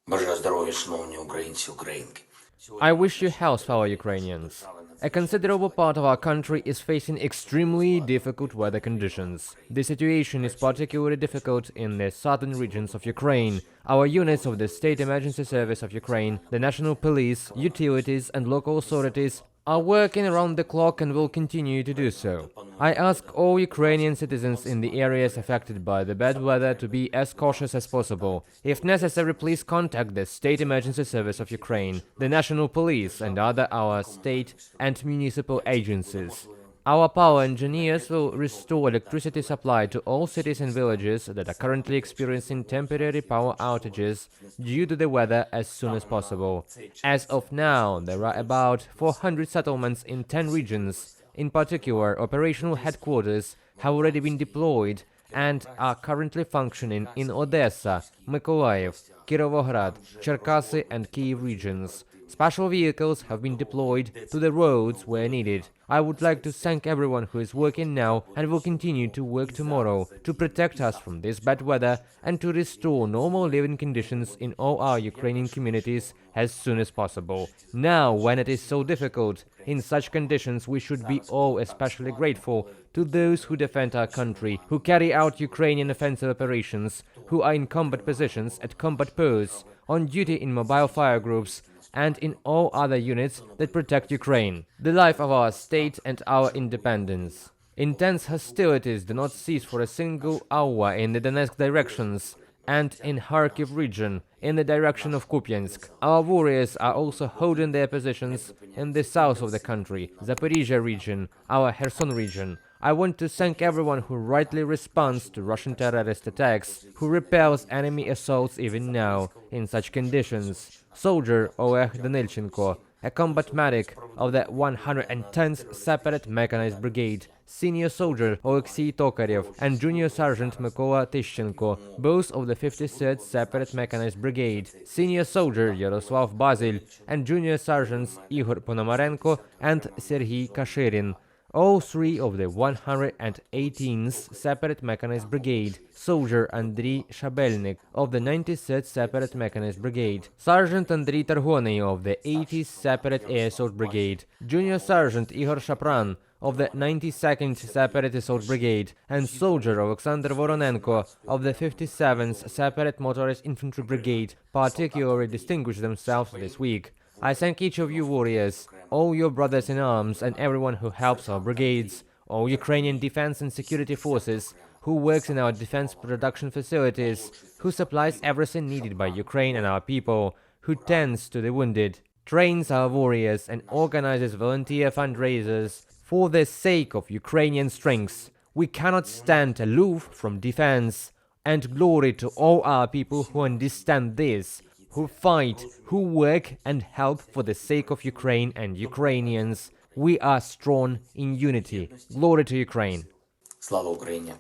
Бажаю здоров'я, шановні українці, українки. I wish you health, fellow Ukrainians. A considerable part of our country is facing extremely difficult weather conditions. The situation is particularly difficult in the southern regions of Ukraine. Our units of the State Emergency Service of Ukraine, the National Police, utilities and local authorities are working around the clock and will continue to do so. I ask all Ukrainian citizens in the areas affected by the bad weather to be as cautious as possible. If necessary, please contact the State Emergency Service of Ukraine, the National Police and other our state and municipal agencies. Our power engineers will restore electricity supply to all cities and villages that are currently experiencing temporary power outages due to the weather as soon as possible. As of now, there are about 400 settlements in 10 regions. In particular, operational headquarters have already been deployed and are currently functioning in Odessa, Mykolaiv, Kirovograd, Cherkasy and Kyiv regions. Special vehicles have been deployed to the roads where needed. I would like to thank everyone who is working now and will continue to work tomorrow to protect us from this bad weather and to restore normal living conditions in all our Ukrainian communities as soon as possible. Now, when it is so difficult, in such conditions we should be all especially grateful to those who defend our country, who carry out Ukrainian offensive operations, who are in combat positions at combat posts, on duty in mobile fire groups, and in all other units that protect Ukraine, the life of our state and our independence. Intense hostilities do not cease for a single hour in the Donetsk directions and in Kharkiv region, in the direction of Kupiansk. Our warriors are also holding their positions in the south of the country, Zaporizhia region, our Kherson region. I want to thank everyone who rightly responds to Russian terrorist attacks, who repels enemy assaults even now, in such conditions. Soldier Oleg Danilchenko, a combat medic of the 110th Separate Mechanized Brigade, Senior Soldier Alexei Tokarev and Junior Sergeant Mykola Tishchenko, both of the 53rd Separate Mechanized Brigade, Senior Soldier Yaroslav Bazil and Junior Sergeants Igor Ponomarenko and Serhiy Kashirin, all three of the 118th Separate Mechanized Brigade, Soldier Andriy Shabelnik of the 93rd Separate Mechanized Brigade, Sergeant Andriy Targonny of the 80th Separate Air Assault Brigade, Junior Sergeant Igor Shapran of the 92nd Separate Assault Brigade, and Soldier Alexander Voronenko of the 57th Separate Motorized Infantry Brigade particularly distinguished themselves this week. I thank each of you warriors, all your brothers in arms and everyone who helps our brigades, all Ukrainian defense and security forces, who works in our defense production facilities, who supplies everything needed by Ukraine and our people, who tends to the wounded, trains our warriors and organizes volunteer fundraisers for the sake of Ukrainian strength. We cannot stand aloof from defense, and glory to all our people who understand this, who fight, who work and help for the sake of Ukraine and Ukrainians. We are strong in unity. Glory to Ukraine. Слава Україні!